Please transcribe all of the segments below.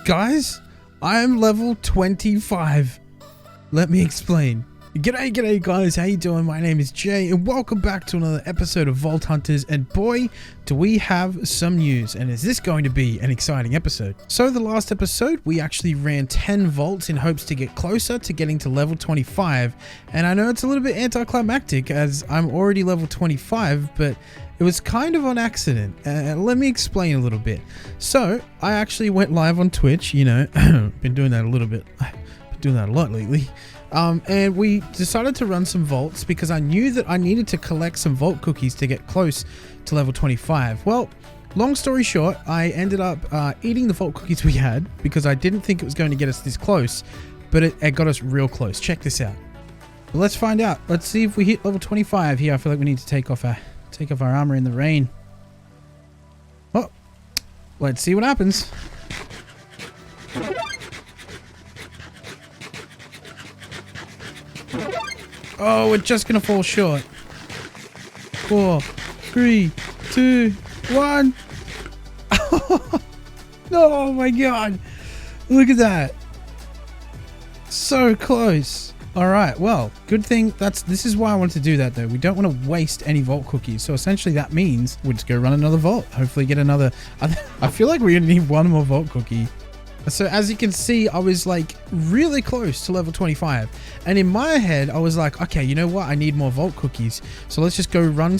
Guys, I am level 25. Let me explain. G'day guys, how you doing? My name is Jay and welcome back to another episode of Vault Hunters, and boy do we have some news, and is this going to be an exciting episode. So the last episode we actually ran 10 vaults in hopes to get closer to getting to level 25, and I know it's a little bit anticlimactic as I'm already level 25, but it was kind of on accident. Let me explain a little bit. So I actually went live on Twitch, you know, been doing that a little bit, I've been doing that a lot lately. And we decided to run some vaults because I knew that I needed to collect some vault cookies to get close to level 25. Well, long story short, I ended up eating the vault cookies we had because I didn't think it was going to get us this close, but it got us real close. Check this out. Well, let's find out. Let's see if we hit level 25 here. I feel like we need to take off our armor in the rain. Oh, let's see what happens. Oh, we're just gonna fall short. 4, 3, 2, 1. Oh my god. Look at that. So close. Alright, well, good thing this is why I wanted to do that though. We don't want to waste any vault cookies. So essentially that means we'll just go run another vault. Hopefully get another. I feel like we're gonna need one more vault cookie. So as you can see, I was like really close to level 25, and in my head I was like, okay, you know what, I need more vault cookies, so let's just go run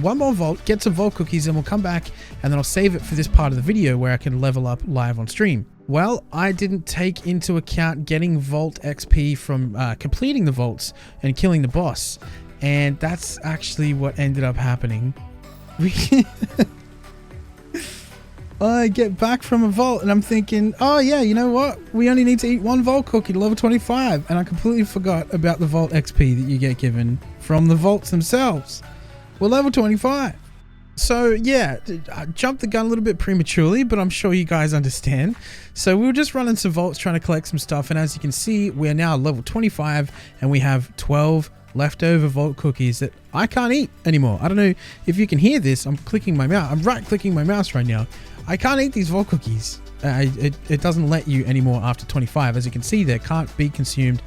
one more vault, get some vault cookies, and we'll come back and then I'll save it for this part of the video where I can level up live on stream. Well, I didn't take into account getting vault XP from completing the vaults and killing the boss, and that's actually what ended up happening. I get back from a vault and I'm thinking, oh yeah, you know what? We only need to eat one vault cookie to level 25. And I completely forgot about the vault XP that you get given from the vaults themselves. We're level 25. So yeah, I jumped the gun a little bit prematurely, but I'm sure you guys understand. So we were just running some vaults trying to collect some stuff. And as you can see, we're now level 25 and we have 12 leftover vault cookies that I can't eat anymore. I don't know if you can hear this. I'm clicking my mouse. I'm right clicking my mouse right now. I can't eat these vault cookies. It doesn't let you anymore after 25. As you can see, they can't be consumed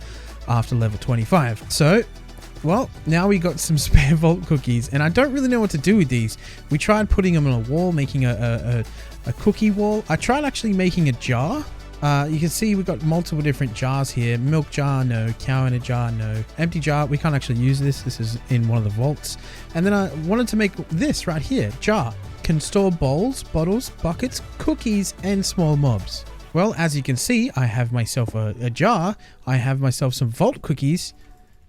after level 25. So, well, now we got some spare vault cookies, and I don't really know what to do with these. We tried putting them on a wall, making a cookie wall. I tried actually making a jar. You can see we've got multiple different jars here. Milk jar, no. Cow in a jar, no. Empty jar, we can't actually use this. This is in one of the vaults. And then I wanted to make this right here, jar. Can store bowls, bottles, buckets, cookies, and small mobs. Well, as you can see, I have myself a jar. I have myself some vault cookies.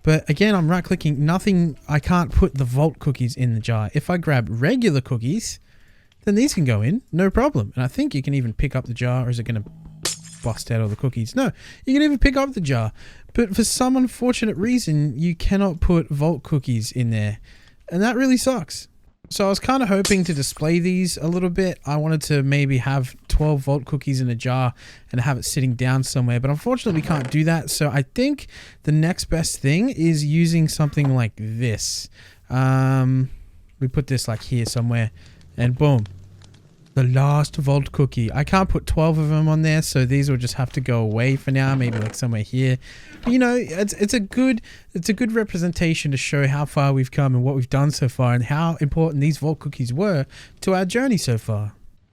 But again, I'm right clicking, nothing. I can't put the vault cookies in the jar. If I grab regular cookies, then these can go in, no problem. And I think you can even pick up the jar, or is it going to bust out all the cookies? No, you can even pick up the jar. But for some unfortunate reason, you cannot put vault cookies in there. And that really sucks. So I was kind of hoping to display these a little bit. I wanted to maybe have 12 vault cookies in a jar and have it sitting down somewhere, but unfortunately we can't do that. So I think the next best thing is using something like this. We put this like here somewhere, and boom, the last vault cookie. I can't put 12 of them on there, so these will just have to go away for now, maybe like somewhere here. But you know, it's a good representation to show how far we've come and what we've done so far and how important these vault cookies were to our journey so far.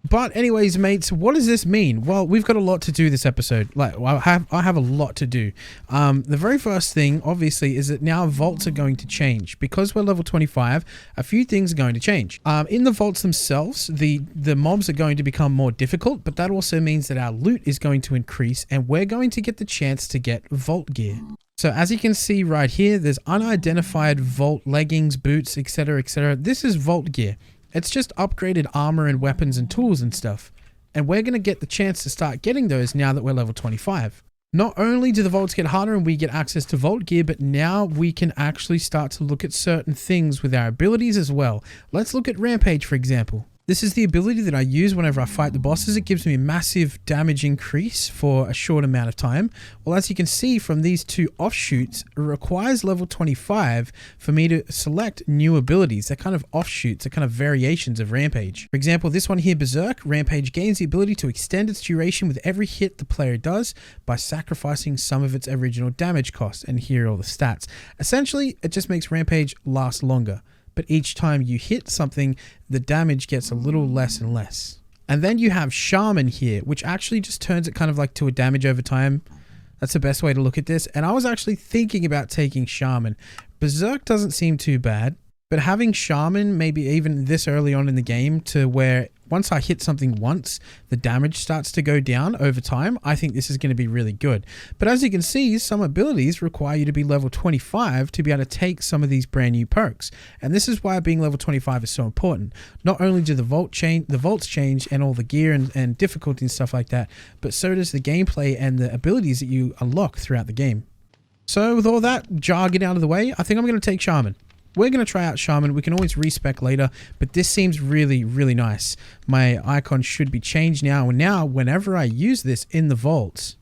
But anyways, mates, what does this mean? Well, we've got a lot to do this episode. Like, I have a lot to do. The very first thing, obviously, is that now vaults are going to change. Because we're level 25, a few things are going to change. In the vaults themselves, the mobs are going to become more difficult, but that also means that our loot is going to increase, and we're going to get the chance to get vault gear. So as you can see right here, there's unidentified vault leggings, boots, etc., etc. This is vault gear. It's just upgraded armor and weapons and tools and stuff. And we're going to get the chance to start getting those now that we're level 25. Not only do the vaults get harder and we get access to vault gear, but now we can actually start to look at certain things with our abilities as well. Let's look at Rampage, for example. This is the ability that I use whenever I fight the bosses. It gives me a massive damage increase for a short amount of time. Well, as you can see from these two offshoots, it requires level 25 for me to select new abilities. They're kind of offshoots, they're kind of variations of Rampage. For example, this one here, Berserk. Rampage gains the ability to extend its duration with every hit the player does by sacrificing some of its original damage cost. And here are all the stats. Essentially, it just makes Rampage last longer. But each time you hit something, the damage gets a little less and less. And then you have Shaman here, which actually just turns it kind of like to a damage over time. That's the best way to look at this. And I was actually thinking about taking Shaman. Berserk doesn't seem too bad, but having Shaman maybe even this early on in the game to where once I hit something once, the damage starts to go down over time. I think this is going to be really good. But as you can see, some abilities require you to be level 25 to be able to take some of these brand new perks. And this is why being level 25 is so important. Not only do the vaults change and all the gear and difficulty and stuff like that, but so does the gameplay and the abilities that you unlock throughout the game. So with all that jargon out of the way, I think I'm going to take Shaman. We're going to try out Shaman. We can always respec later, but this seems really, really nice. My icon should be changed now. And now, whenever I use this in the vaults,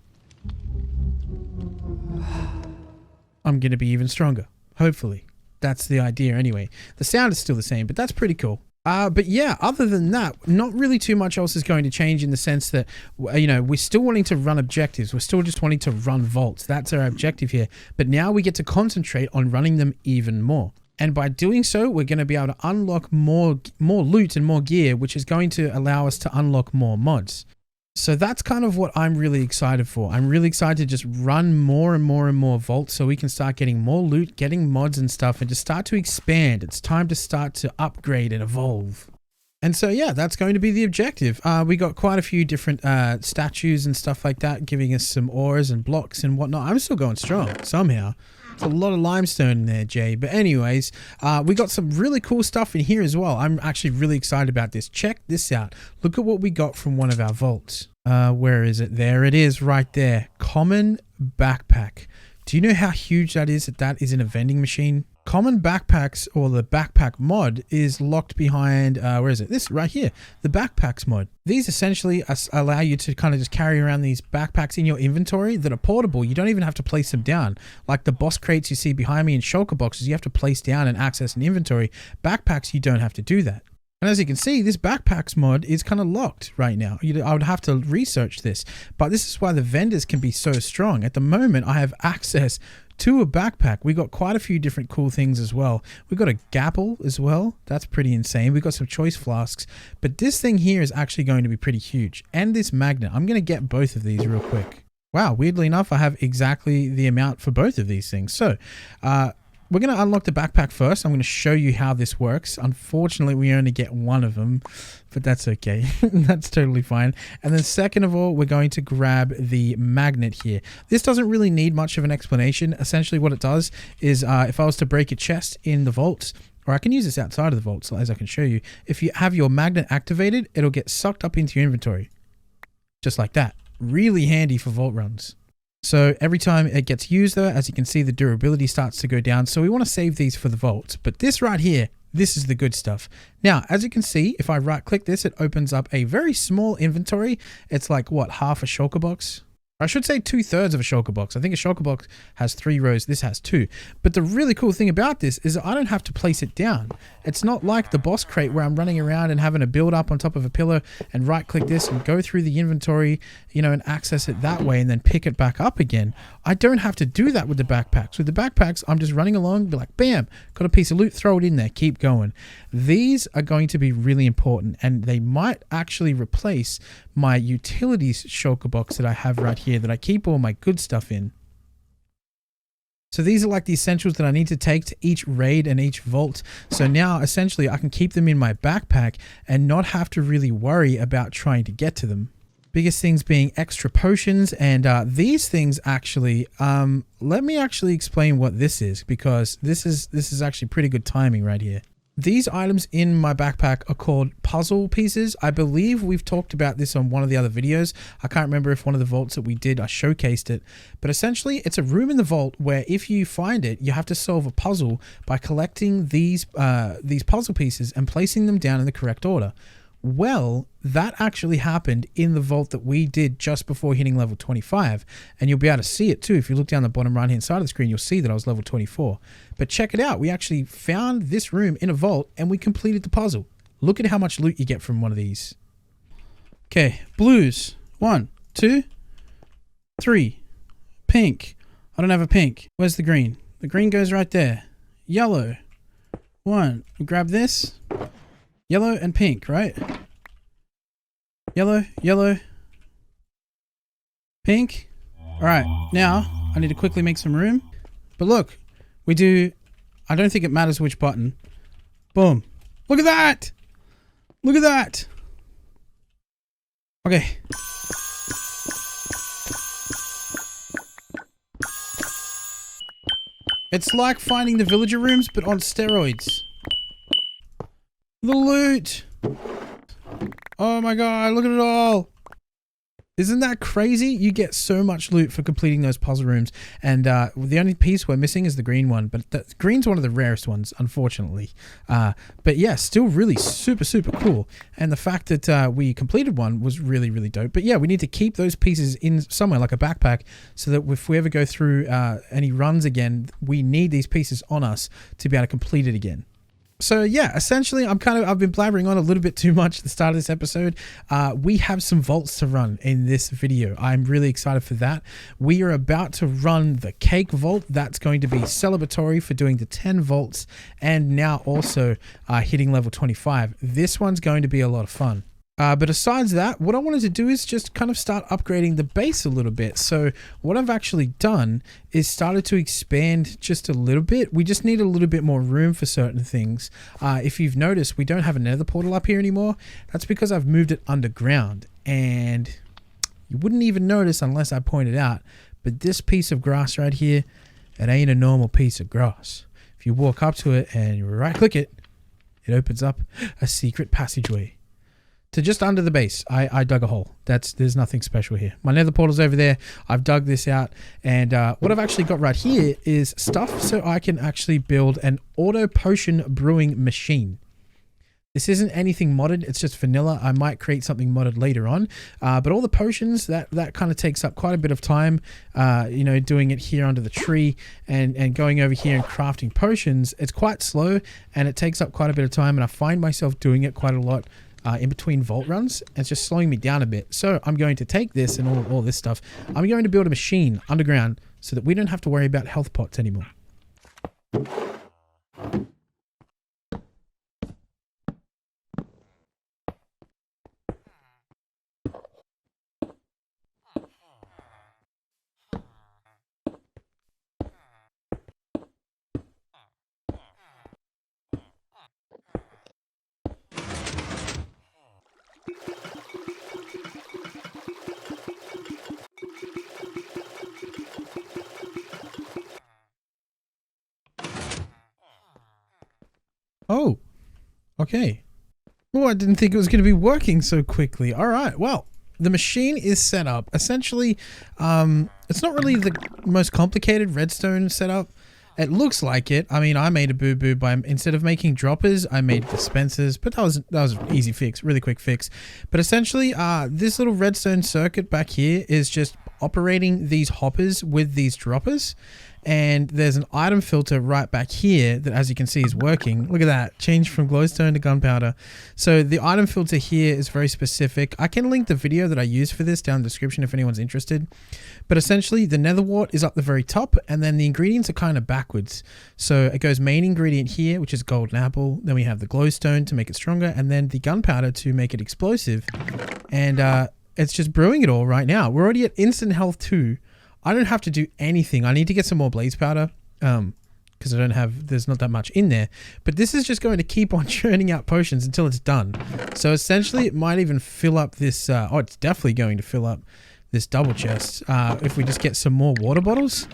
I'm going to be even stronger. Hopefully. That's the idea anyway. The sound is still the same, but that's pretty cool. But yeah, other than that, not really too much else is going to change in the sense that, you know, we're still wanting to run objectives. We're still just wanting to run vaults. That's our objective here. But now we get to concentrate on running them even more. And by doing so, we're going to be able to unlock more loot and more gear, which is going to allow us to unlock more mods. So that's kind of what I'm really excited for. I'm really excited to just run more and more and more vaults so we can start getting more loot, getting mods and stuff, and just start to expand. It's time to start to upgrade and evolve. And so, yeah, that's going to be the objective. We got quite a few different statues and stuff like that, giving us some ores and blocks and whatnot. I'm still going strong somehow. There's a lot of limestone in there, Jay. But anyways, we got some really cool stuff in here as well. I'm actually really excited about this. Check this out. Look at what we got from one of our vaults. Where is it? There it is right there. Common backpack. Do you know how huge that is? That is in a vending machine. Common backpacks, or the backpack mod, is locked behind, where is it? This right here, the backpacks mod. These essentially allow you to kind of just carry around these backpacks in your inventory that are portable. You don't even have to place them down. Like the boss crates you see behind me in shulker boxes, you have to place down and access an inventory. Backpacks, you don't have to do that. And as you can see, this backpacks mod is kind of locked right now. I would have to research this, but this is why the vendors can be so strong. At the moment, I have access to a backpack. We got quite a few different cool things as well. We got a Jaybull as well. That's pretty insane. We got some choice flasks, but this thing here is actually going to be pretty huge. And this magnet, I'm going to get both of these real quick. Wow, weirdly enough, I have exactly the amount for both of these things. So, we're going to unlock the backpack first. I'm going to show you how this works. Unfortunately, we only get one of them, but that's okay. That's totally fine. And then second of all, we're going to grab the magnet here. This doesn't really need much of an explanation. Essentially what it does is if I was to break a chest in the vaults, or I can use this outside of the vaults as I can show you. If you have your magnet activated, it'll get sucked up into your inventory. Just like that. Really handy for vault runs. So every time it gets used though, as you can see, the durability starts to go down. So we want to save these for the vaults. But this right here, this is the good stuff. Now, as you can see, if I right click this, it opens up a very small inventory. It's like what, half a shulker box? I should say 2/3 of a shulker box. I think a shulker box has 3 rows. This has 2. But the really cool thing about this is that I don't have to place it down. It's not like the boss crate where I'm running around and having to build up on top of a pillar and right click this and go through the inventory, you know, and access it that way and then pick it back up again. I don't have to do that with the backpacks. With the backpacks, I'm just running along, be like, bam, got a piece of loot, throw it in there, keep going. These are going to be really important, and they might actually replace my utilities shulker box that I have right here that I keep all my good stuff in. So these are like the essentials that I need to take to each raid and each vault. So now essentially I can keep them in my backpack and not have to really worry about trying to get to them. Biggest things being extra potions, and these things actually, let me actually explain what this is, because this is actually pretty good timing right here. These items in my backpack are called puzzle pieces. I believe we've talked about this on one of the other videos. I can't remember if one of the vaults that we did, I showcased it. But essentially, it's a room in the vault where if you find it, you have to solve a puzzle by collecting these puzzle pieces and placing them down in the correct order. Well, that actually happened in the vault that we did just before hitting level 25. And you'll be able to see it too. If you look down the bottom right hand side of the screen, you'll see that I was level 24. But check it out. We actually found this room in a vault and we completed the puzzle. Look at how much loot you get from one of these. Okay, blues. 1, 2, 3. Pink. I don't have a pink. Where's the green? The green goes right there. Yellow. 1. Grab this. Yellow and pink, right? Yellow, yellow, pink. All right, now I need to quickly make some room. But look, we do, I don't think it matters which button. Boom. Look at that. Look at that. Okay. It's like finding the villager rooms, but on steroids. The loot. Oh my god, look at it all. Isn't that crazy? You get so much loot for completing those puzzle rooms. And the only piece we're missing is the green one. But the green's one of the rarest ones, unfortunately. But yeah, still really super, super cool. And the fact that we completed one was really, really dope. But yeah, we need to keep those pieces in somewhere like a backpack so that if we ever go through any runs again, we need these pieces on us to be able to complete it again. So yeah, essentially I've been blabbering on a little bit too much at the start of this episode. We have some vaults to run in this video. I'm really excited for that. We are about to run the cake vault. That's going to be celebratory for doing the 10 vaults and now also hitting level 25. This one's going to be a lot of fun. But aside that, what I wanted to do is just kind of start upgrading the base a little bit. So what I've actually done is started to expand just a little bit. We just need a little bit more room for certain things. If you've noticed, we don't have a nether portal up here anymore. That's because I've moved it underground. And you wouldn't even notice unless I pointed out. But this piece of grass right here, it ain't a normal piece of grass. If you walk up to it and you right click it, it opens up a secret passageway. To just under the base, I dug a hole. There's nothing special here. My nether portal's over there. I've dug this out. And what I've actually got right here is stuff so I can actually build an auto potion brewing machine. This isn't anything modded. It's just vanilla. I might create something modded later on. But all the potions, that kind of takes up quite a bit of time. You know, doing it here under the tree and going over here and crafting potions. It's quite slow and it takes up quite a bit of time. And I find myself doing it quite a lot. In between vault runs, and it's just slowing me down a bit. So I'm going to take this and all this stuff. I'm going to build a machine underground so that we don't have to worry about health pots anymore. Oh, okay. Oh, I didn't think it was going to be working so quickly. All right. Well, the machine is set up. Essentially, it's not really the most complicated redstone setup. It looks like it. I mean, I made a boo-boo by instead of making droppers, I made dispensers, but that was an easy fix, really quick fix. But essentially, this little redstone circuit back here is just operating these hoppers with these droppers. And there's an item filter right back here that, as you can see, is working. Look at that. Change from glowstone to gunpowder. So the item filter here is very specific. I can link the video that I used for this down in the description if anyone's interested. But essentially, the nether wart is up the very top, and then the ingredients are kind of backwards. So it goes main ingredient here, which is golden apple. Then we have the glowstone to make it stronger, and then the gunpowder to make it explosive. And it's just brewing it all right now. We're already at instant health 2. I don't have to do anything. I need to get some more blaze powder because there's not that much in there. But this is just going to keep on churning out potions until it's done. So essentially it might even fill up this, it's definitely going to fill up this double chest if we just get some more water bottles.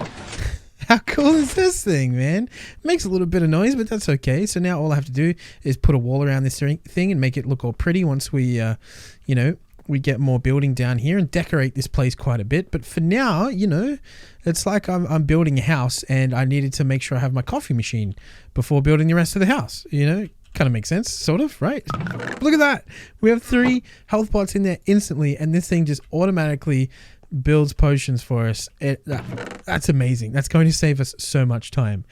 How cool is this thing, man? It makes a little bit of noise, but that's okay. So now all I have to do is put a wall around this thing and make it look all pretty once we, we get more building down here and decorate this place quite a bit. But for now, it's like I'm building a house and I needed to make sure I have my coffee machine before building the rest of the house. Kind of makes sense, sort of, right? Look at that. We have 3 health pots in there instantly, and this thing just automatically builds potions for us. That's amazing. That's going to save us so much time.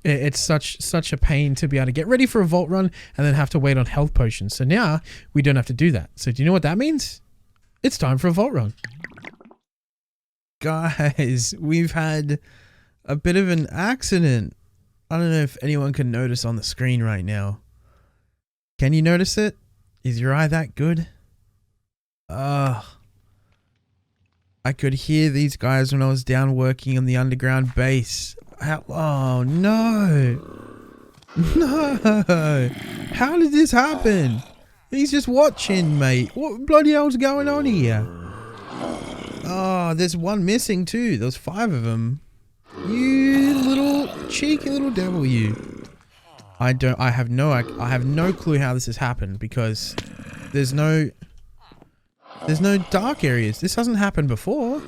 It's such a pain to be able to get ready for a vault run and then have to wait on health potions. So now we don't have to do that. So do you know what that means? It's time for a vault run. Guys, we've had a bit of an accident. I don't know if anyone can notice on the screen right now. Can you notice it? Is your eye that good? I could hear these guys when I was down working on the underground base. Oh no. No. How did this happen? He's just watching, mate. What bloody hell's going on here? Oh, there's one missing too. There's 5 of them. You little cheeky little devil, you. I have no clue how this has happened because there's no dark areas. This hasn't happened before.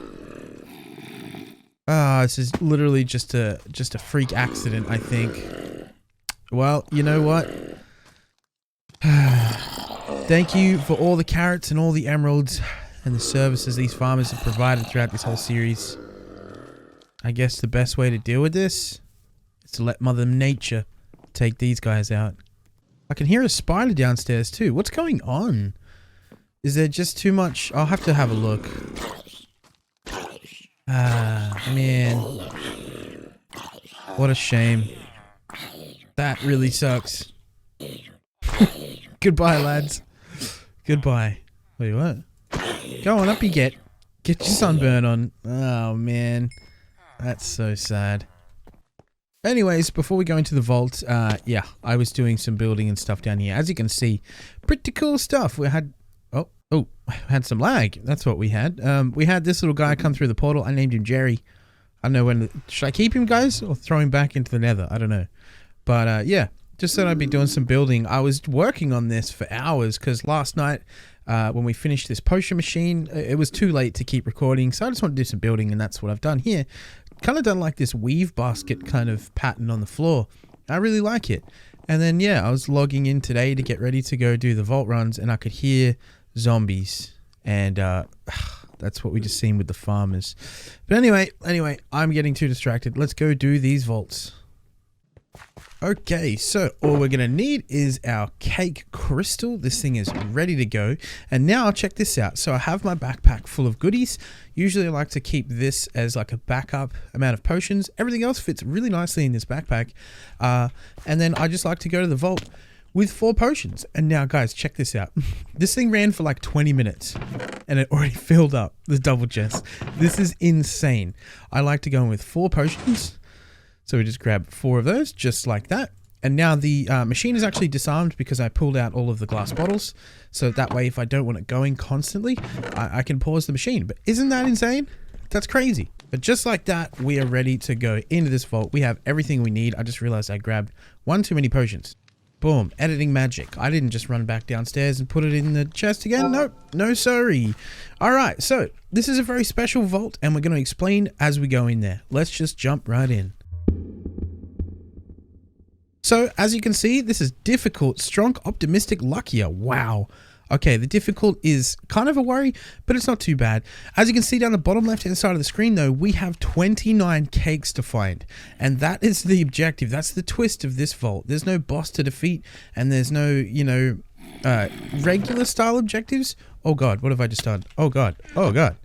This is literally just a freak accident, I think. Well, you know what? Thank you for all the carrots and all the emeralds and the services these farmers have provided throughout this whole series. I guess the best way to deal with this is to let Mother Nature take these guys out. I can hear a spider downstairs too. What's going on? Is there just too much? I'll have to have a look. Man. What a shame. That really sucks. Goodbye, lads. Goodbye. Wait, what? Go on, up you get. Get your sunburn on. Oh, man. That's so sad. Anyways, before we go into the vault, yeah, I was doing some building and stuff down here. As you can see, pretty cool stuff. We had... Oh, had some lag. That's what we had. We had this little guy come through the portal. I named him Jerry. I don't know when... Should I keep him, guys? Or throw him back into the nether? I don't know. But, yeah. Just thought I'd be doing some building. I was working on this for hours because last night, when we finished this potion machine, it was too late to keep recording. So I just want to do some building, and that's what I've done here. Kind of done like this weave basket kind of pattern on the floor. I really like it. And then, yeah, I was logging in today to get ready to go do the vault runs, and I could hear zombies. And that's what we just seen with the farmers. But anyway, I'm getting too distracted. Let's go do these vaults. Okay, so all we're going to need is our cake crystal. This thing is ready to go. And now check this out. So I have my backpack full of goodies. Usually I like to keep this as like a backup amount of potions. Everything else fits really nicely in this backpack. And then I just like to go to the vault with 4 potions. And now guys, check this out. This thing ran for like 20 minutes and it already filled up the double chest. This is insane. I like to go in with 4 potions. So we just grab 4 of those, just like that. And now the machine is actually disarmed because I pulled out all of the glass bottles. So that way, if I don't want it going constantly, I can pause the machine. But isn't that insane? That's crazy. But just like that, we are ready to go into this vault. We have everything we need. I just realized I grabbed 1 too many potions. Boom, editing magic. I didn't just run back downstairs and put it in the chest again. Nope, no sorry. All right, so this is a very special vault and we're going to explain as we go in there. Let's just jump right in. So, as you can see, this is difficult, strong, optimistic, luckier. Wow. Okay, the difficult is kind of a worry, but it's not too bad. As you can see down the bottom left-hand side of the screen, though, we have 29 cakes to find. And that is the objective. That's the twist of this vault. There's no boss to defeat, and there's no, you know, regular style objectives. Oh, God, what have I just done? Oh, God. Oh, God.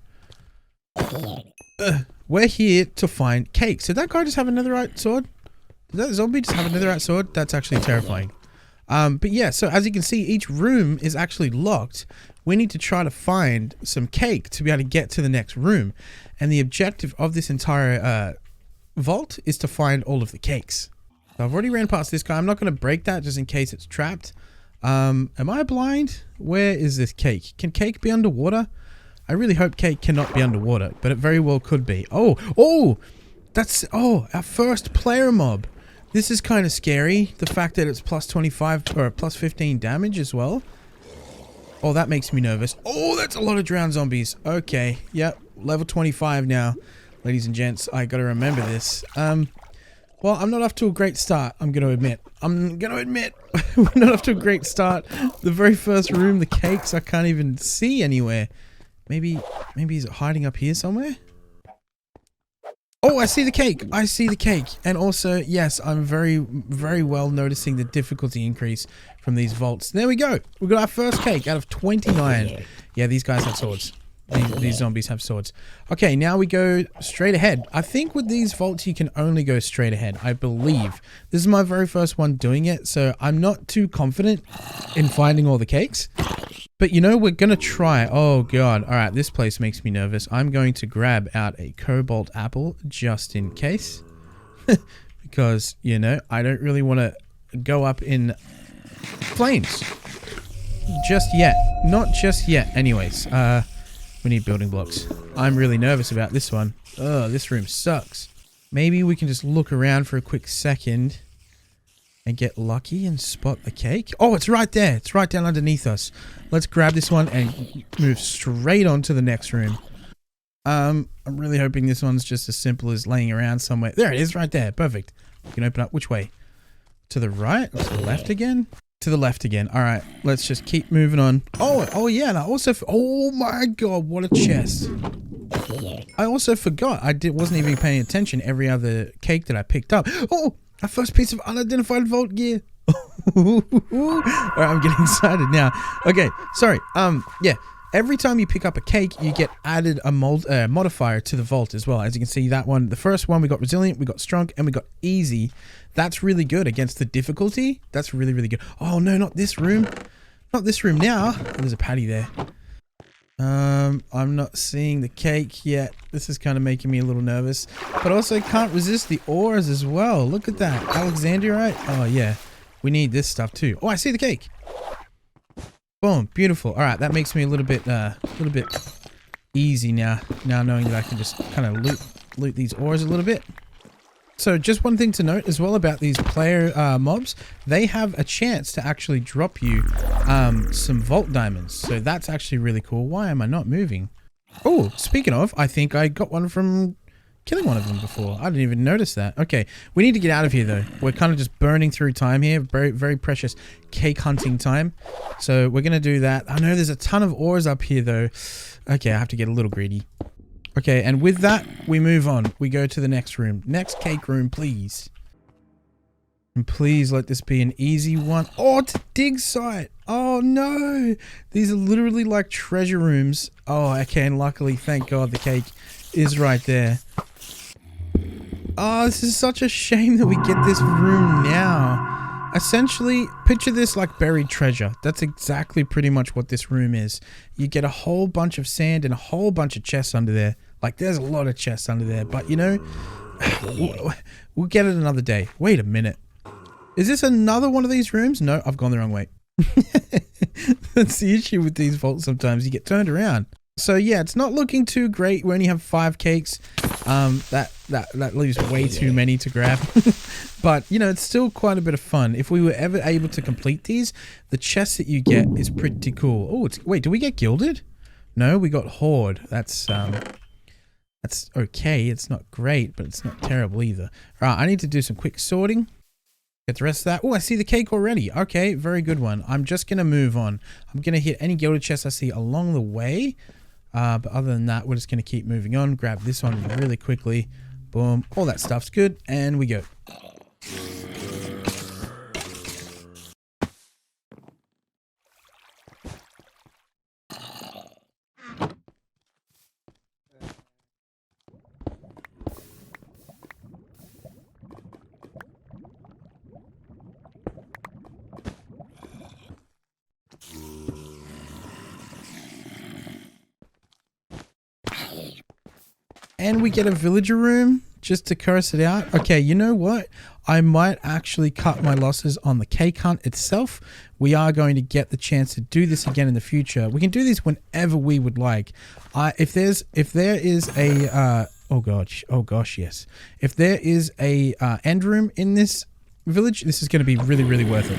We're here to find cakes. Did that guy just have a netherite sword? Did that zombie just have a netherite sword? That's actually terrifying. But yeah, so as you can see, each room is actually locked. We need to try to find some cake to be able to get to the next room. And the objective of this entire vault is to find all of the cakes. So I've already ran past this guy. I'm not going to break that just in case it's trapped. Am I blind? Where is this cake? Can cake be underwater? I really hope cake cannot be underwater, but it very well could be. Oh, that's, our first player mob. This is kind of scary. The fact that it's plus 25 or plus 15 damage as well. Oh, that makes me nervous. Oh, that's a lot of drowned zombies. Okay. Yep. Level 25 now. Ladies and gents, I gotta remember this. Well, I'm not off to a great start, I'm going to admit. We're not off to a great start. The very first room, the cakes, I can't even see anywhere. Maybe is it hiding up here somewhere? Oh, I see the cake. I see the cake. And also, yes, I'm very, very well noticing the difficulty increase from these vaults. There we go. We got our first cake out of 29. Yeah, these guys have swords. These zombies have swords. Okay, now we go straight ahead. I think with these vaults, you can only go straight ahead, I believe. This is my very first one doing it, so I'm not too confident in finding all the cakes. But you know, we're going to try. Oh, God. All right, this place makes me nervous. I'm going to grab out a cobalt apple just in case. Because, you know, I don't really want to go up in flames. Just yet. Not just yet. Anyways, we need building blocks. I'm really nervous about this one. Oh, this room sucks. Maybe we can just look around for a quick second and get lucky and spot the cake. Oh, it's right there. It's right down underneath us. Let's grab this one and move straight on to the next room. I'm really hoping this one's just as simple as laying around somewhere. There it is right there. Perfect. We can open up. Which way? To the right? To the left again? To the left again. All right, let's just keep moving on. Oh yeah, and I also, oh my God, what a chest. I also forgot, wasn't even paying attention every other cake that I picked up. Oh, our first piece of unidentified vault gear. All right, I'm getting excited now. Okay, sorry. Yeah, every time you pick up a cake, you get added a modifier to the vault as well. As you can see, that one, the first one, we got resilient, we got strong, and we got easy. That's really good against the difficulty. That's really, really good. Oh, no, not this room. Not this room now. Oh, there's a patty there. I'm not seeing the cake yet. This is kind of making me a little nervous. But also can't resist the ores as well. Look at that. Alexandrite. Oh, yeah. We need this stuff too. Oh, I see the cake. Boom. Beautiful. All right. That makes me a little bit easy now. Now knowing that I can just kind of loot these ores a little bit. So just one thing to note as well about these player mobs, they have a chance to actually drop you some vault diamonds. So that's actually really cool. Why am I not moving? Oh, speaking of, I think I got one from killing one of them before. I didn't even notice that. Okay, we need to get out of here though. We're kind of just burning through time here. Very, very precious cake hunting time. So we're going to do that. I know there's a ton of ores up here though. Okay, I have to get a little greedy. Okay, and with that, we move on. We go to the next room. Next cake room, please. And please let this be an easy one. Oh, it's a dig site. Oh, no. These are literally like treasure rooms. Oh, okay, and luckily, thank God, the cake is right there. Oh, this is such a shame that we get this room now. Essentially, picture this like buried treasure. That's exactly pretty much what this room is. You get a whole bunch of sand and a whole bunch of chests under there. Like, there's a lot of chests under there. But, you know, we'll get it another day. Wait a minute. Is this another one of these rooms? No, I've gone the wrong way. That's the issue with these vaults sometimes. You get turned around. So, yeah, it's not looking too great. We only have 5 cakes. That leaves way too many to grab. But, you know, it's still quite a bit of fun. If we were ever able to complete these, the chest that you get is pretty cool. Oh, wait, do we get gilded? No, we got horde. That's okay. It's not great, but it's not terrible either. All right, I need to do some quick sorting. Get the rest of that. Oh, I see the cake already. Okay, very good one. I'm just going to move on. I'm going to hit any gilded chests I see along the way. But other than that, we're just going to keep moving on. Grab this one really quickly. Boom. All that stuff's good. And we go. And we get a villager room just to curse it out. Okay, you know what? I might actually cut my losses on the cake hunt itself. We are going to get the chance to do this again in the future. We can do this whenever we would like. If there is a oh gosh, yes. If there is a end room in this village, this is going to be really, really worth it.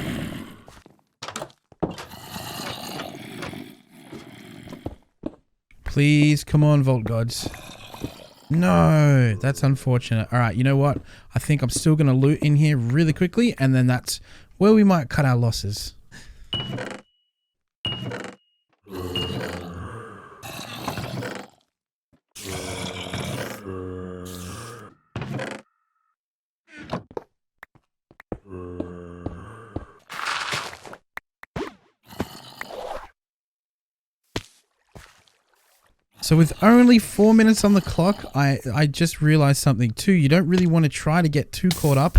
Please, come on, Vault Gods. No, that's unfortunate. All right, you know what? I think I'm still going to loot in here really quickly, and then that's where we might cut our losses. So with only 4 minutes on the clock, I just realized something too. You don't really want to try to get too caught up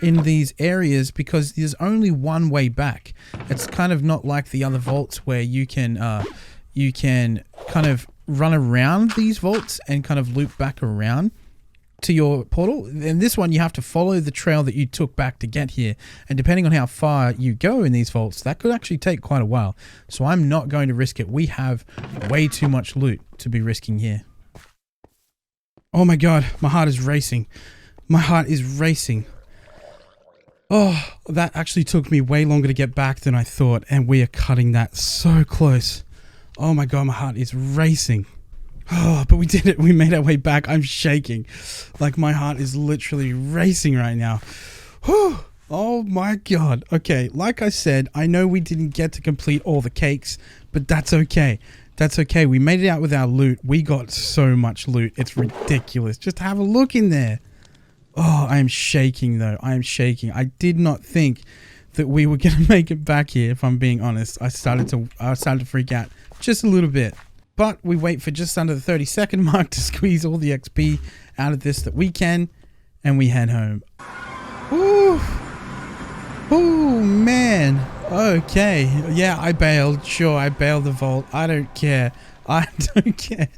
in these areas because there's only one way back. It's kind of not like the other vaults where you can kind of run around these vaults and kind of loop back around to your portal. In this one, you have to follow the trail that you took back to get here, and depending on how far you go in these vaults, that could actually take quite a while. So I'm not going to risk it. We have way too much loot to be risking here. Oh my god, my heart is racing. My heart is racing. Oh, that actually took me way longer to get back than I thought, and we are cutting that so close. Oh my god, my heart is racing. Oh, but we did it. We made our way back. I'm shaking. Like, my heart is literally racing right now. Whew. Oh my god. Okay, like I said, I know we didn't get to complete all the cakes, but that's okay. That's okay. We made it out with our loot. We got so much loot. It's ridiculous. Just have a look in there. Oh, I am shaking though. I am shaking. I did not think that we were going to make it back here, if I'm being honest. I started to freak out just a little bit. But we wait for just under the 30-second mark to squeeze all the XP out of this that we can, and we head home. Ooh. Ooh, man. Okay. Yeah, I bailed. Sure, I bailed the vault. I don't care. I don't care.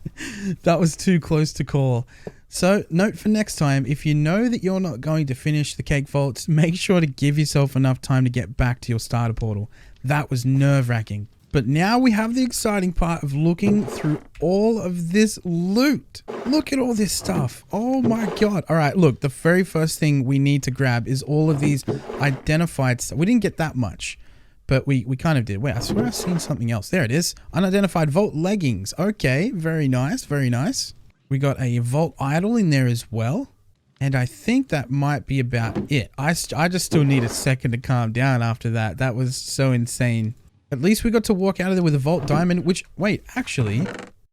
That was too close to call. So, note for next time, if you know that you're not going to finish the cake vaults, make sure to give yourself enough time to get back to your starter portal. That was nerve-wracking. But now we have the exciting part of looking through all of this loot. Look at all this stuff. Oh my god. All right, look, the very first thing we need to grab is all of these identified stuff. We didn't get that much, but we kind of did. Wait, I swear I've seen something else. There it is. Unidentified vault leggings. Okay, very nice, very nice. We got a vault idol in there as well. And I think that might be about it. I just still need a second to calm down after that. That was so insane. At least we got to walk out of there with a vault diamond, which, wait, actually,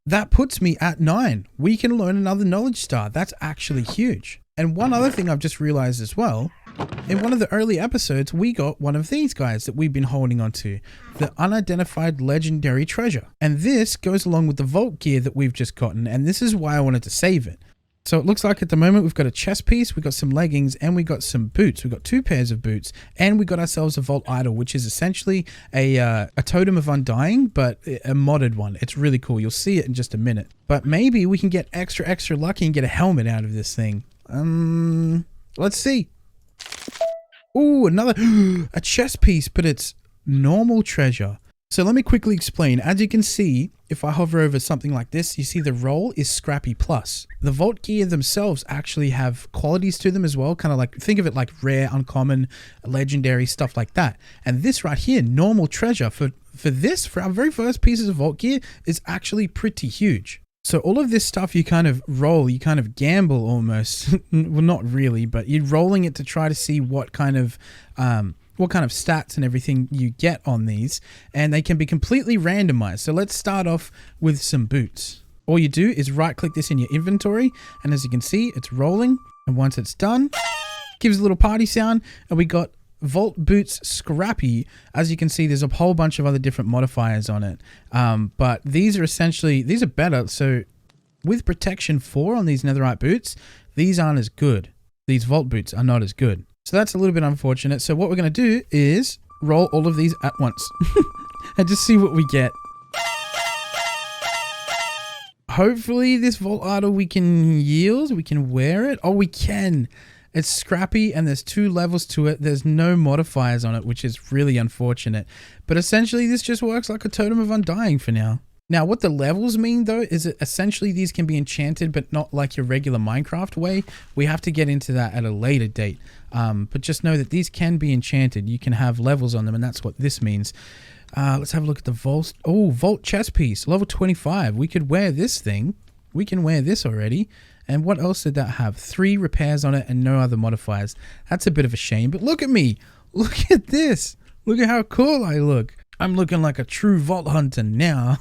that puts me at 9. We can learn another knowledge star. That's actually huge. And one other thing I've just realized as well, in one of the early episodes, we got one of these guys that we've been holding on to, the unidentified legendary treasure. And this goes along with the vault gear that we've just gotten, and this is why I wanted to save it. So it looks like at the moment we've got a chest piece, we've got some leggings, and we got some boots. We've got 2 pairs of boots, and we got ourselves a vault idol, which is essentially a totem of undying, but a modded one. It's really cool. You'll see it in just a minute. But maybe we can get extra lucky and get a helmet out of this thing. Let's see. Ooh, another a chest piece, but it's normal treasure. So let me quickly explain. As you can see, if I hover over something like this, you see the roll is Scrappy Plus. The vault gear themselves actually have qualities to them as well, kind of like, think of it like rare, uncommon, legendary, stuff like that. And this right here, normal treasure, for our very first pieces of vault gear, is actually pretty huge. So all of this stuff you kind of roll, you kind of gamble almost. Well, not really, but you're rolling it to try to see what kind of stats and everything you get on these, and they can be completely randomized. So let's start off with some boots. All you do is right click this in your inventory, and as you can see, it's rolling, and once it's done, gives a little party sound, and we got Vault Boots Scrappy. As you can see, there's a whole bunch of other different modifiers on it, but these are better. So with protection 4 on these netherite boots, these aren't as good. These vault boots are not as good. So that's a little bit unfortunate. So what we're going to do is roll all of these at once and just see what we get. Hopefully this vault idol we can yield. We can wear it. Oh, we can. It's scrappy and there's 2 levels to it. There's no modifiers on it, which is really unfortunate. But essentially this just works like a totem of undying for now. Now, what the levels mean, though, is that essentially these can be enchanted, but not like your regular Minecraft way. We have to get into that at a later date. But just know that these can be enchanted. You can have levels on them, and that's what this means. Let's have a look at the vault. Oh, vault chest piece, level 25. We could wear this thing. We can wear this already. And what else did that have? 3 repairs on it and no other modifiers. That's a bit of a shame, but look at me. Look at this. Look at how cool I look. I'm looking like a true vault hunter now.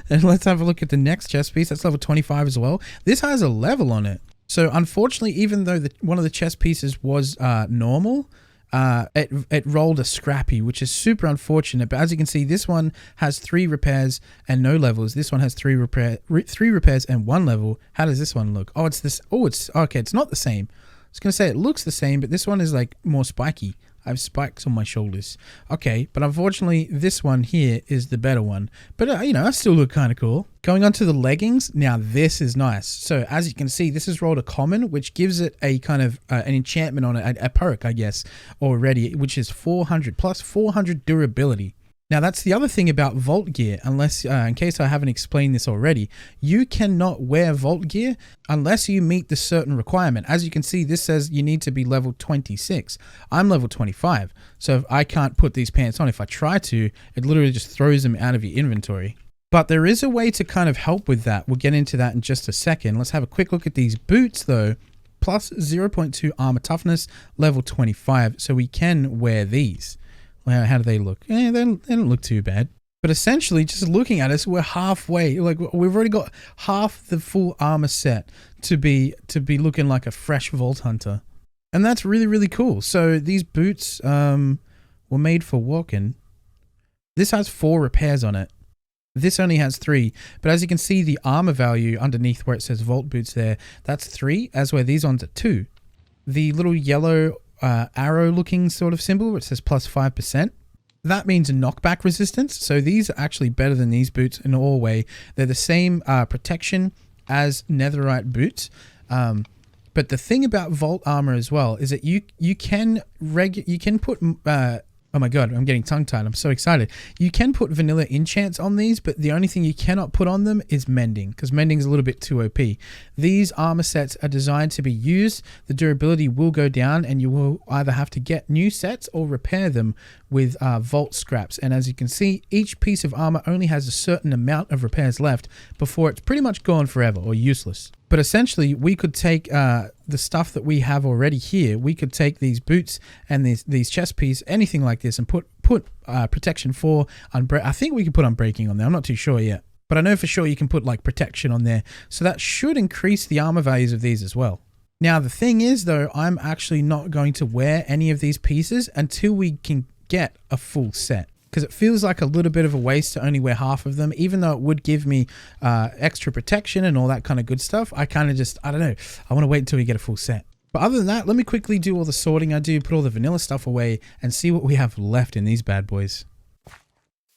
And let's have a look at the next chest piece. That's level 25 as well. This has a level on it. So unfortunately, even though one of the chest pieces was normal, it rolled a scrappy, which is super unfortunate. But as you can see, this one has 3 repairs and no levels. This one has 3 repairs and 1 level. How does this one look? Oh, it's this. Oh, it's okay. It's not the same. I was gonna say it looks the same, but this one is like more spiky. I have spikes on my shoulders. Okay, but unfortunately, this one here is the better one. But, you know, I still look kind of cool. Going on to the leggings, now this is nice. So, as you can see, this is rolled a common, which gives it a kind of an enchantment on it, a perk, I guess, already, which is 400 plus 400 durability. Now, that's the other thing about vault gear, unless, in case I haven't explained this already, you cannot wear vault gear unless you meet the certain requirement. As you can see, this says you need to be level 26. I'm level 25, so I can't put these pants on. If I try to, it literally just throws them out of your inventory. But there is a way to kind of help with that. We'll get into that in just a second. Let's have a quick look at these boots, though. Plus 0.2 armor toughness, level 25, so we can wear these. How do they look? They don't look too bad. But essentially, just looking at us, we're halfway. Like, we've already got half the full armor set to be looking like a fresh vault hunter. And that's really, really cool. So these boots were made for walking. This has 4 repairs on it. This only has 3. But as you can see, the armor value underneath where it says vault boots there, that's 3, as where these ones are 2. The little yellow arrow looking sort of symbol which says plus 5%, that means knockback resistance. So these are actually better than these boots in all way. They're the same protection as netherite boots, but the thing about vault armor as well is that you can put oh my god, I'm getting tongue-tied. I'm so excited. You can put vanilla enchants on these, but the only thing you cannot put on them is mending, because mending is a little bit too OP. These armor sets are designed to be used. The durability will go down, and you will either have to get new sets or repair them with vault scraps. And as you can see, each piece of armor only has a certain amount of repairs left before it's pretty much gone forever or useless. But essentially, we could take the stuff that we have already here. We could take these boots and these chest pieces, anything like this, and put protection 4. I think we could put unbreaking on there. I'm not too sure yet. But I know for sure you can put like protection on there. So that should increase the armor values of these as well. Now, the thing is, though, I'm actually not going to wear any of these pieces until we can get a full set. Because it feels like a little bit of a waste to only wear half of them, even though it would give me extra protection and all that kind of good stuff. I kind of just, I don't know, I want to wait until we get a full set. But other than that, let me quickly do all the sorting I do, put all the vanilla stuff away, and see what we have left in these bad boys.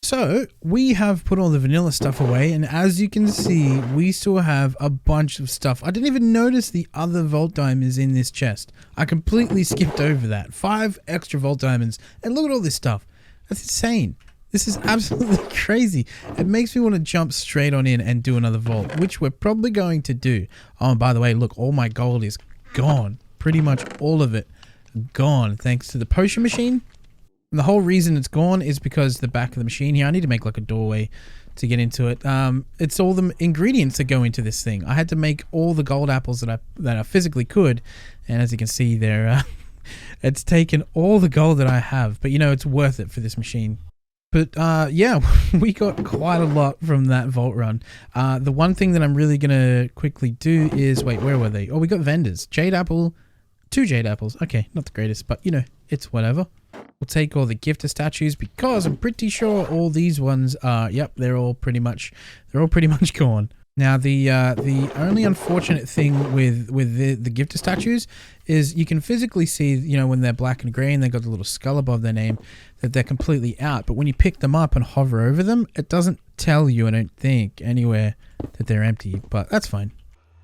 So, we have put all the vanilla stuff away, and as you can see, we still have a bunch of stuff. I didn't even notice the other vault diamonds in this chest. I completely skipped over that. 5 extra vault diamonds, and look at all this stuff. That's insane. This is absolutely crazy. It makes me want to jump straight on in and do another vault, which we're probably going to do. Oh, and by the way, look, all my gold is gone. Pretty much all of it gone, thanks to the potion machine. And the whole reason it's gone is because the back of the machine here, I need to make like a doorway to get into it. It's all the ingredients that go into this thing. I had to make all the gold apples that I physically could. And as you can see there, it's taken all the gold that I have, but you know, it's worth it for this machine. But yeah, we got quite a lot from that vault run. The one thing that I'm really gonna quickly do is, wait, where were they? Oh, we got vendors. Jade apple, 2 jade apples. Okay, not the greatest, but you know, it's whatever. We'll take all the gifter statues because I'm pretty sure all these ones are, yep, they're all pretty much gone. Now, the only unfortunate thing with the gifter statues is you can physically see, you know, when they're black and grey and they've got the little skull above their name, that they're completely out. But when you pick them up and hover over them, it doesn't tell you, I don't think, anywhere that they're empty. But that's fine.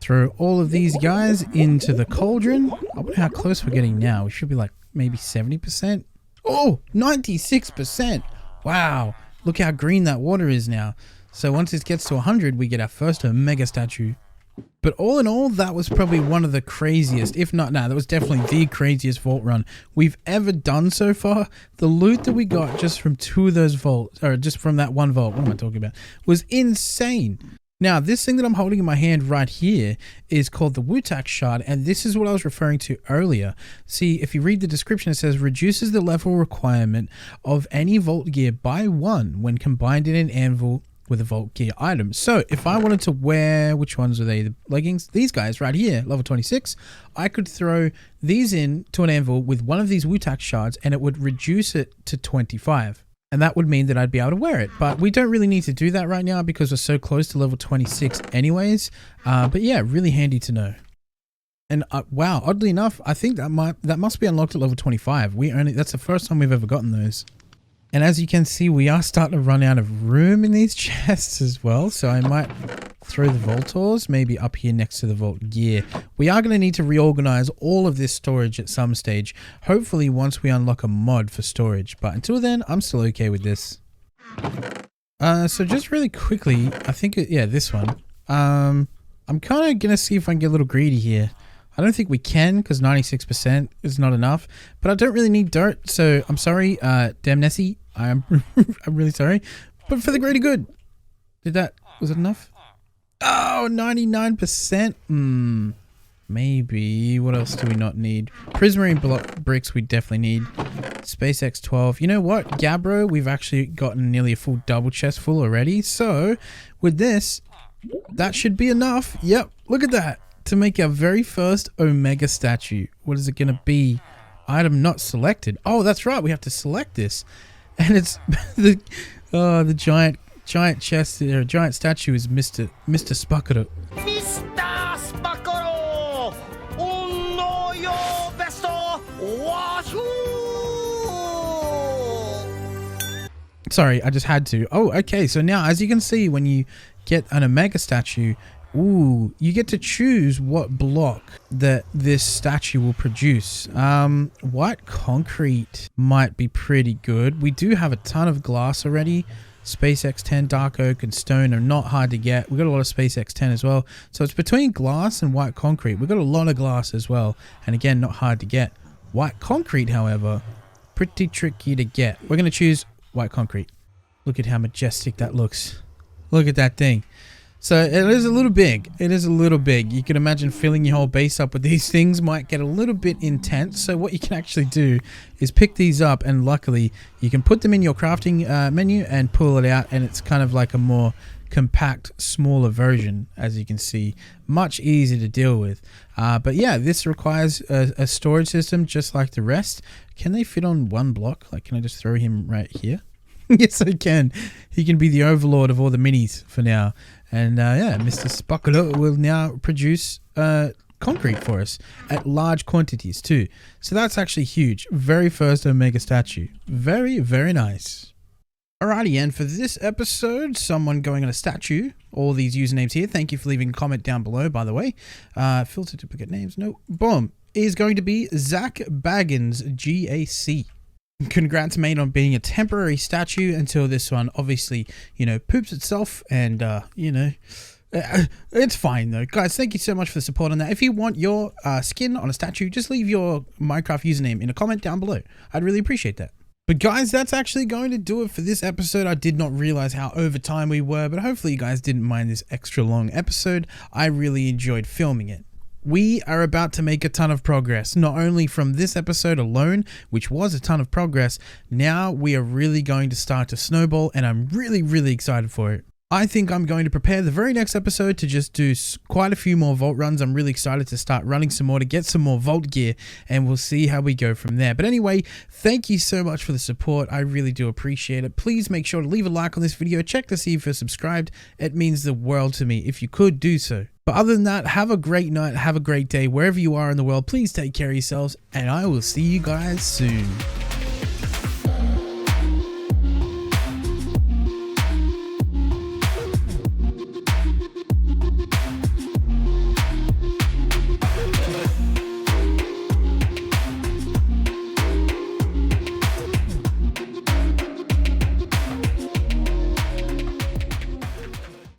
Throw all of these guys into the cauldron. I wonder how close we're getting now. We should be like maybe 70%. Oh, 96%. Wow. Look how green that water is now. So once it gets to 100, we get our first mega statue. But all in all, that was probably one of the craziest, if not, that was definitely the craziest vault run we've ever done so far. The loot that we got just from 2 of those vaults, or just from that one vault, what am I talking about, was insane. Now, this thing that I'm holding in my hand right here is called the Wutak shard, and this is what I was referring to earlier. See, if you read the description, it says reduces the level requirement of any vault gear by 1 when combined in an anvil with a vault gear item. So if I wanted to wear, which ones are they? The leggings? These guys right here, level 26. I could throw these in to an anvil with one of these Wutak shards and it would reduce it to 25. And that would mean that I'd be able to wear it. But we don't really need to do that right now because we're so close to level 26 anyways. But yeah, really handy to know. And wow, oddly enough, I think that must be unlocked at level 25. That's the first time we've ever gotten those. And as you can see, we are starting to run out of room in these chests as well. So I might throw the vaulters maybe up here next to the vault gear. We are going to need to reorganize all of this storage at some stage. Hopefully once we unlock a mod for storage. But until then, I'm still okay with this. So just really quickly, I think, yeah, this one. I'm kind of going to see if I can get a little greedy here. I don't think we can because 96% is not enough, but I don't really need dirt. So I'm sorry, damn Nessie. I'm really sorry, but for the greater good. Was it enough? Oh, 99%. Maybe. What else do we not need? Prismarine bricks we definitely need. SpaceX 12. You know what? Gabbro, we've actually gotten nearly a full double chest full already. So with this, that should be enough. Yep. Look at that. To make our very first Omega statue. What is it going to be? Item not selected. Oh, that's right. We have to select this. And it's the giant chest, or giant statue is Mr. Spuckero. Mr. Spuckero! Uno yo besto! Wahoo! Sorry, I just had to. Oh, okay. So now, as you can see, when you get an Omega statue, ooh, you get to choose what block that this statue will produce. White concrete might be pretty good. We do have a ton of glass already. SpaceX 10, dark oak, and stone are not hard to get. We got a lot of SpaceX 10 as well. So it's between glass and white concrete. We've got a lot of glass as well. And again, not hard to get. White concrete, however, pretty tricky to get. We're going to choose white concrete. Look at how majestic that looks. Look at that thing. So it is a little big. It is a little big. You can imagine filling your whole base up with these things might get a little bit intense. So what you can actually do is pick these up, and luckily you can put them in your crafting menu and pull it out, and it's kind of like a more compact, smaller version, as you can see. Much easier to deal with. But yeah, this requires a storage system just like the rest. Can they fit on one block? Like, can I just throw him right here? Yes, I can. He can be the overlord of all the minis for now. And yeah, Mr. Spuckler will now produce concrete for us at large quantities too. So that's actually huge. Very first Omega statue. Very, very nice. Alrighty, and for this episode, someone going on a statue, all these usernames here, thank you for leaving a comment down below, by the way. Filter duplicate names, no, boom, is going to be Zach Baggins, GAC. Congrats, mate, on being a temporary statue until this one obviously, you know, poops itself, and you know, it's fine though. Guys, thank you so much for the support on that. If you want your skin on a statue, just leave your Minecraft username in a comment down below. I'd really appreciate that. But guys, that's actually going to do it for this episode. I did not realize how over time we were, but hopefully you guys didn't mind this extra long episode. I really enjoyed filming it. We are about to make a ton of progress, not only from this episode alone, which was a ton of progress. Now we are really going to start to snowball, and I'm really, really excited for it. I think I'm going to prepare the very next episode to just do quite a few more vault runs. I'm really excited to start running some more, to get some more vault gear, and we'll see how we go from there. But anyway, thank you so much for the support. I really do appreciate it. Please make sure to leave a like on this video. Check to see if you're subscribed. It means the world to me if you could do so. But other than that, have a great night, have a great day, wherever you are in the world. Please take care of yourselves, and I will see you guys soon.